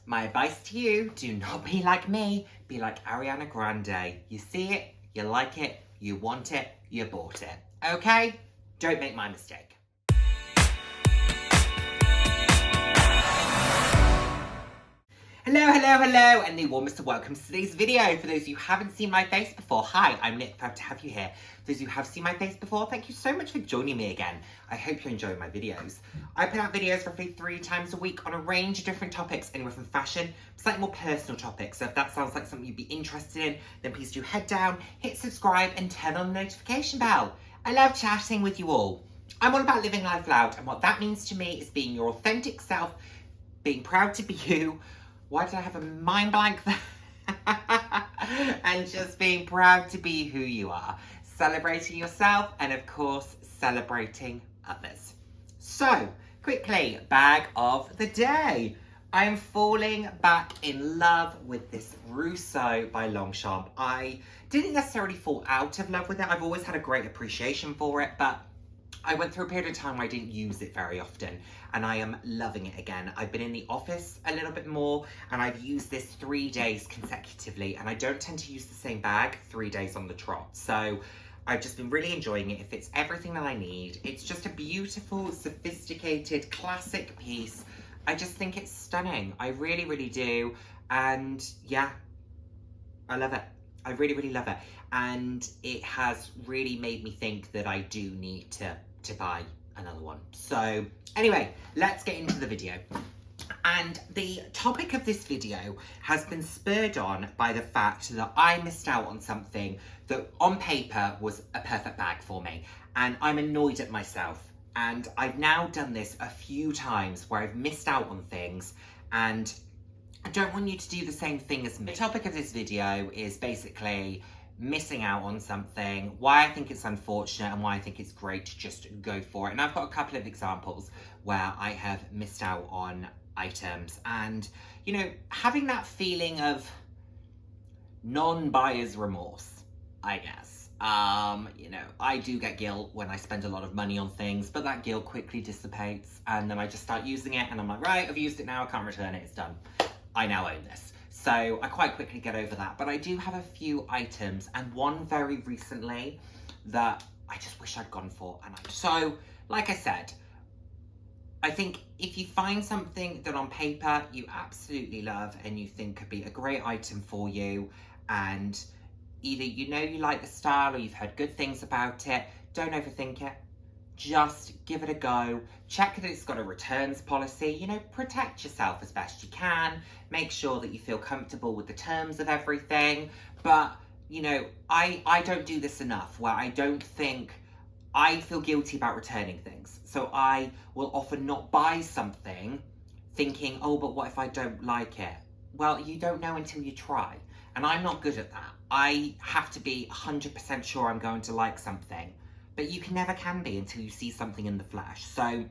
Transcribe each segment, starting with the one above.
My advice to you, do not be like me, be like Ariana Grande. You see it, you like it, you want it, you bought it. Okay? Don't make my mistake. Hello, and the warmest of welcomes to today's video. For those of you who haven't seen my face before, hi, I'm Nick, proud to have you here. For those of you who have seen my face before, thank you so much for joining me again. I hope you're enjoying my videos. I put out videos roughly 3 times a week on a range of different topics, anywhere from fashion, slightly more personal topics. So if that sounds like something you'd be interested in, then please do head down, hit subscribe, and turn on the notification bell. I love chatting with you all. I'm all about living life loud, and what that means to me is being your authentic self, being proud to be you. Why did I have a mind blank there? And just being proud to be who you are. Celebrating yourself and, of course, celebrating others. So, quickly, bag of the day. I am falling back in love with this Rousseau by Longchamp. I didn't necessarily fall out of love with it. I've always had a great appreciation for it, but I went through a period of time where I didn't use it very often, and I am loving it again. I've been in the office a little bit more, and I've used this 3 days consecutively, and I don't tend to use the same bag 3 days on the trot. So I've just been really enjoying it. It fits everything that I need. It's just a beautiful, sophisticated, classic piece. I just think it's stunning. I really, really do. And yeah, I love it. I really, really love it. And it has really made me think that I do need to buy another one. So anyway, let's get into the video. And the topic of this video has been spurred on by the fact that I missed out on something that on paper was a perfect bag for me. And I'm annoyed at myself. And I've now done this a few times where I've missed out on things, and I don't want you to do the same thing as me. The topic of this video is basically missing out on something, why I think it's unfortunate, and why I think it's great to just go for it. And I've got a couple of examples where I have missed out on items, and you know, having that feeling of non-buyer's remorse, I guess. You know, I do get guilt when I spend a lot of money on things, but that guilt quickly dissipates, and then I just start using it, and I'm like, right, I've used it now, I can't return it, it's done. I now own this. So I quite quickly get over that. But I do have a few items, and one very recently that I just wish I'd gone for. So, like I said, I think if you find something that on paper you absolutely love and you think could be a great item for you, and either you know you like the style or you've heard good things about it, don't overthink it. Just give it a go. Check that it's got a returns policy. You know, protect yourself as best you can. Make sure that you feel comfortable with the terms of everything. But, you know, I don't do this enough, where I don't think, I feel guilty about returning things. So I will often not buy something thinking, oh, but what if I don't like it? Well, you don't know until you try. And I'm not good at that. I have to be 100% sure I'm going to like something. But you never can be until you see something in the flesh. So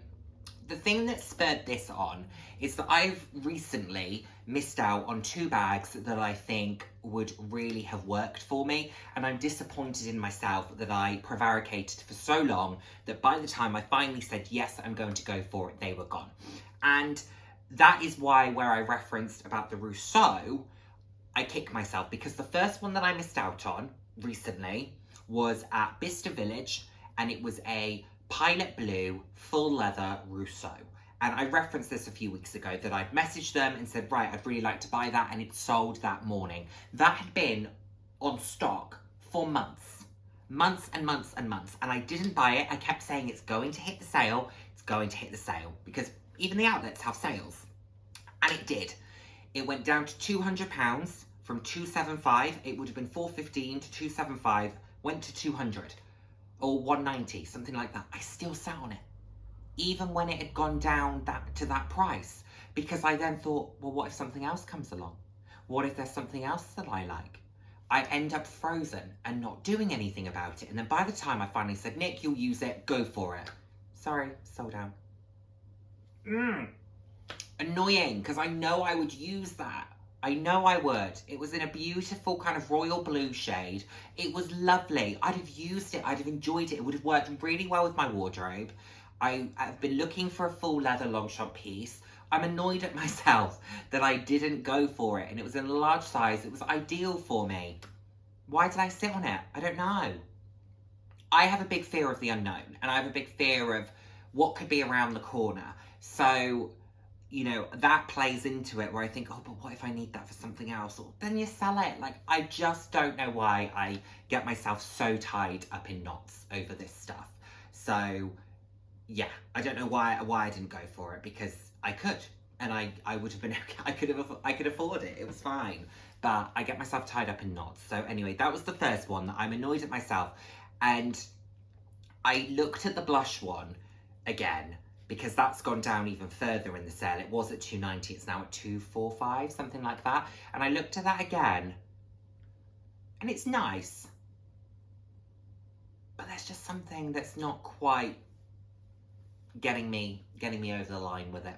the thing that spurred this on is that I've recently missed out on 2 bags that I think would really have worked for me. And I'm disappointed in myself that I prevaricated for so long that by the time I finally said, yes, I'm going to go for it, they were gone. And that is why, where I referenced about the Rousseau, I kick myself, because the first one that I missed out on recently was at Bicester Village, and it was a pilot blue full leather Rousseau. And I referenced this a few weeks ago, that I'd messaged them and said, right, I'd really like to buy that, and it sold that morning. That had been on stock for months and months and months, and I didn't buy it. I kept saying it's going to hit the sale, it's going to hit the sale, because even the outlets have sales. And it did. It went down to £200 from 275. It would have been 415 to 275, went to 200. Or 190, something like that. I still sat on it, even when it had gone down to that price, because I then thought, well, what if something else comes along? What if there's something else that I like? I end up frozen and not doing anything about it. And then by the time I finally said, Nick, you'll use it, go for it. Sorry, sold out. Annoying, because I know I would use that. I know I would. It was in a beautiful kind of royal blue shade. It was lovely. I'd have used it. I'd have enjoyed it. It would have worked really well with my wardrobe. I've been looking for a full leather Longchamp piece. I'm annoyed at myself that I didn't go for it, and it was in a large size. It was ideal for me. Why did I sit on it? I don't know. I have a big fear of the unknown, and I have a big fear of what could be around the corner. So, you know, that plays into it where I think, oh, but what if I need that for something else? Or then you sell it. Like, I just don't know why I get myself so tied up in knots over this stuff. So, yeah, I don't know why I didn't go for it, because I could, and I would have been okay. I could afford it. It was fine. But I get myself tied up in knots. So anyway, that was the first one. That I'm annoyed at myself. And I looked at the blush one again, because that's gone down even further in the sale. It was at £2.90, it's now at £2.45, something like that. And I looked at that again, and it's nice, but there's just something that's not quite getting me over the line with it.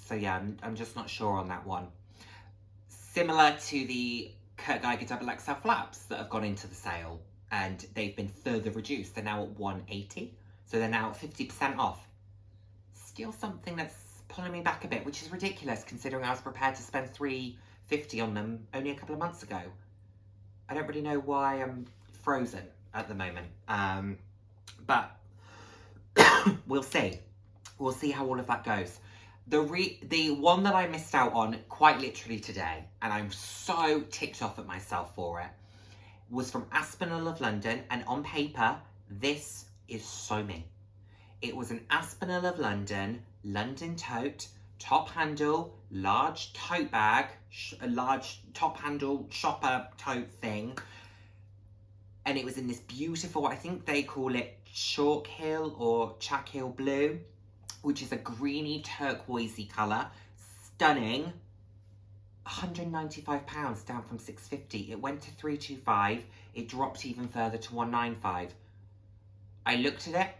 So yeah, I'm just not sure on that one. Similar to the Kurt Geiger XXL flaps that have gone into the sale, and they've been further reduced. They're now at £180, so they're now at 50% off. Still something that's pulling me back a bit, which is ridiculous considering I was prepared to spend £3.50 on them only a couple of months ago. I don't really know why I'm frozen at the moment, but we'll see. We'll see how all of that goes. The one that I missed out on quite literally today, and I'm so ticked off at myself for it, was from Aspinall of London, and on paper, this is so me. It was an Aspinall of London tote, top handle, large tote bag, a large top handle shopper tote thing, and it was in this beautiful, I think they call it chalk hill or Chack-Hill blue, which is a greeny turquoisey colour. Stunning. £195 down from £650. It went to £325. It dropped even further to £195. I looked at it.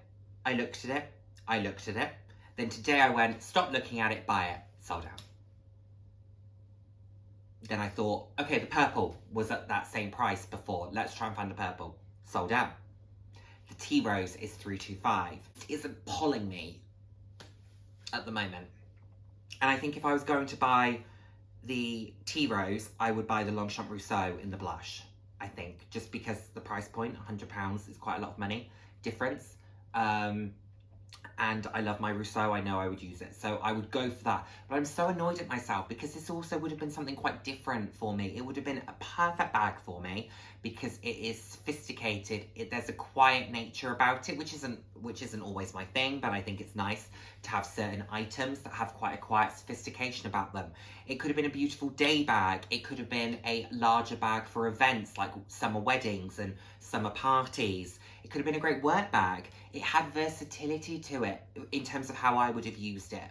I looked at it. I looked at it. Then today I went, stop looking at it, buy it. Sold out. Then I thought, okay, the purple was at that same price before. Let's try and find the purple. Sold out. The tea rose is £325. It isn't pulling me at the moment. And I think if I was going to buy the tea rose, I would buy the Longchamp Rousseau in the blush, I think, just because the price point, £100, is quite a lot of money difference. And I love my Rousseau, I know I would use it, so I would go for that. But I'm so annoyed at myself because this also would have been something quite different for me. It would have been a perfect bag for me because it is sophisticated. There's a quiet nature about it, which isn't always my thing, but I think it's nice to have certain items that have quite a quiet sophistication about them. It could have been a beautiful day bag. It could have been a larger bag for events like summer weddings and summer parties. It could have been a great work bag. It had versatility to it in terms of how I would have used it.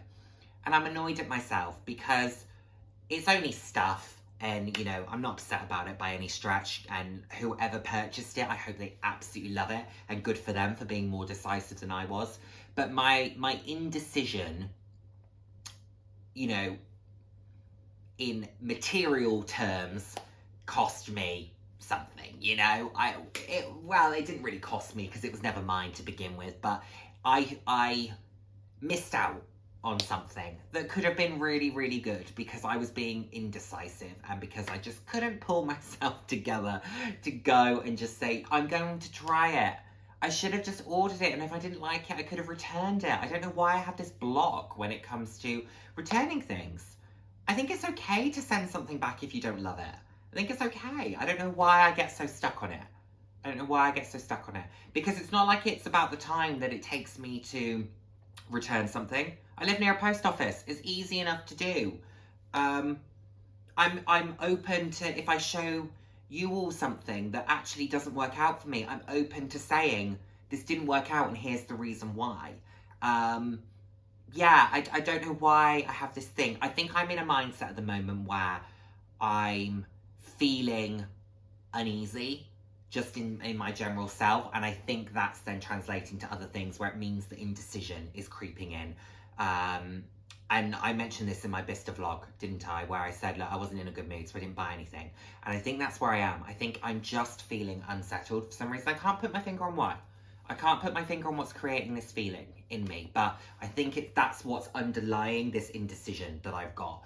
And I'm annoyed at myself because it's only stuff, and, you know, I'm not upset about it by any stretch, and whoever purchased it, I hope they absolutely love it, and good for them for being more decisive than I was. But my indecision, you know, in material terms, cost me something, you know. It didn't really cost me because it was never mine to begin with, but I missed out on something that could have been really, really good because I was being indecisive and because I just couldn't pull myself together to go and just say, I'm going to try it. I should have just ordered it, and if I didn't like it, I could have returned it. I don't know why I have this block when it comes to returning things. I think it's okay to send something back if you don't love it. I think it's okay. I don't know why I get so stuck on it. Because it's not like it's about the time that it takes me to return something. I live near a post office. It's easy enough to do. I'm open to, if I show you all something that actually doesn't work out for me, I'm open to saying, this didn't work out and here's the reason why. Yeah, I don't know why I have this thing. I think I'm in a mindset at the moment where I'm feeling uneasy just in my general self, and I think that's then translating to other things where it means the indecision is creeping in. And I mentioned this in my Bista vlog, didn't I, where I said, look, I wasn't in a good mood, so I didn't buy anything. And I think that's where I am. I think I'm just feeling unsettled for some reason. I can't put my finger on why. I can't put my finger on what's creating this feeling. in me, but I think that's what's underlying this indecision that I've got.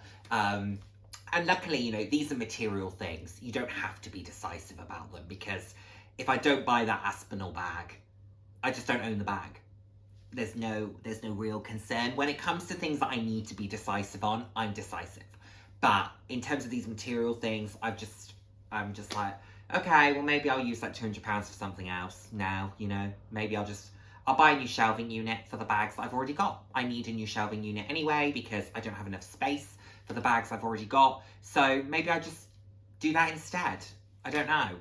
And luckily, you know, these are material things. You don't have to be decisive about them, because if I don't buy that Aspinall bag, I just don't own the bag. There's no real concern. When it comes to things that I need to be decisive on, I'm decisive. But in terms of these material things, I'm just like, okay, well, maybe I'll use that £200 for something else now, you know. Maybe I'll buy a new shelving unit for the bags that I've already got. I need a new shelving unit anyway, because I don't have enough space for the bags I've already got. So maybe I just do that instead. I don't know.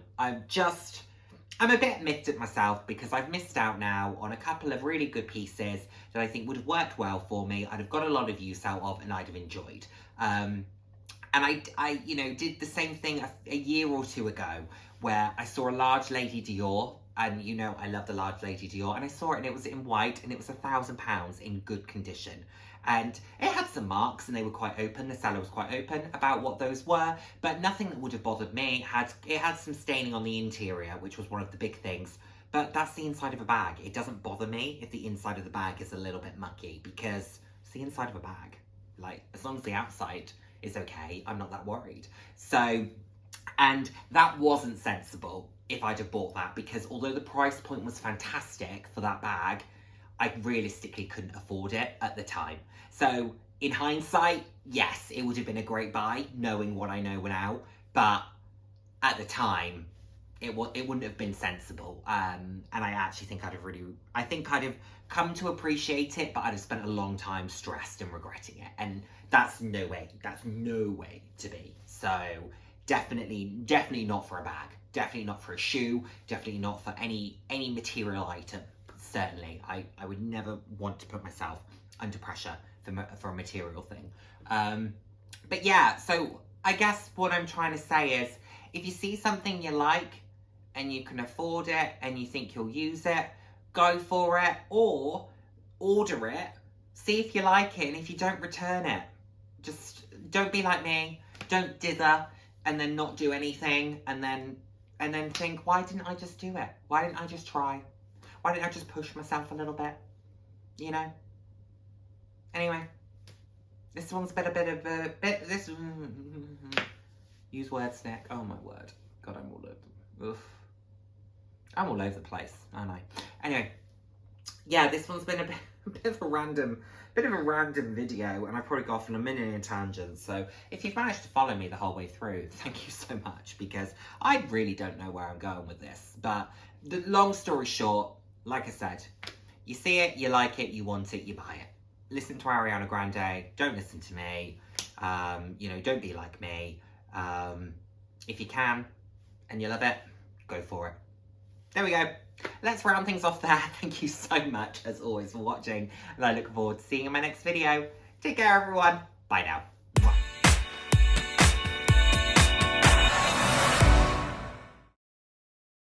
I'm a bit miffed at myself, because I've missed out now on a couple of really good pieces that I think would have worked well for me. I'd have got a lot of use out of, and I'd have enjoyed. And I you know, did the same thing a year or two ago, where I saw a large Lady Dior, and you know, I love the large Lady Dior, and I saw it and it was in white, and it was £1,000 in good condition. And it had some marks, and they were quite open. The seller was quite open about what those were, but nothing that would have bothered me. It had some staining on the interior, which was one of the big things. But that's the inside of a bag. It doesn't bother me if the inside of the bag is a little bit mucky, because it's the inside of a bag. Like, as long as the outside is okay, I'm not that worried. So, and that wasn't sensible if I'd have bought that, because although the price point was fantastic for that bag, I realistically couldn't afford it at the time. So in hindsight, yes, it would have been a great buy, knowing what I know now. But at the time, it wouldn't have been sensible. And I actually think I'd have come to appreciate it, but I'd have spent a long time stressed and regretting it. And that's no way to be. So definitely not for a bag. Definitely not for a shoe. Definitely not for any material item. Certainly, I would never want to put myself under pressure for a material thing. But yeah, so I guess what I'm trying to say is, if you see something you like and you can afford it and you think you'll use it, go for it, or order it, see if you like it, and if you don't, return it. Just don't be like me. Don't dither and then not do anything, and then think, why didn't I just do it? Why didn't I just try? Why didn't I just push myself a little bit? You know? Anyway, this one's been a bit of a bit. Use words, Nick. Oh my word. God, I'm all over. Oof. I'm all over the place, aren't I? Anyway, yeah, this one's been a bit of a random video, and I probably got off on a million tangents. So if you've managed to follow me the whole way through, thank you so much, because I really don't know where I'm going with this. But the long story short, like I said, you see it, you like it, you want it, you buy it. Listen to Ariana Grande, don't listen to me. You know, don't be like me. If you can and you love it, go for it. There we go. Let's round things off there. Thank you so much, as always, for watching, and I look forward to seeing you in my next video. Take care, everyone. Bye now.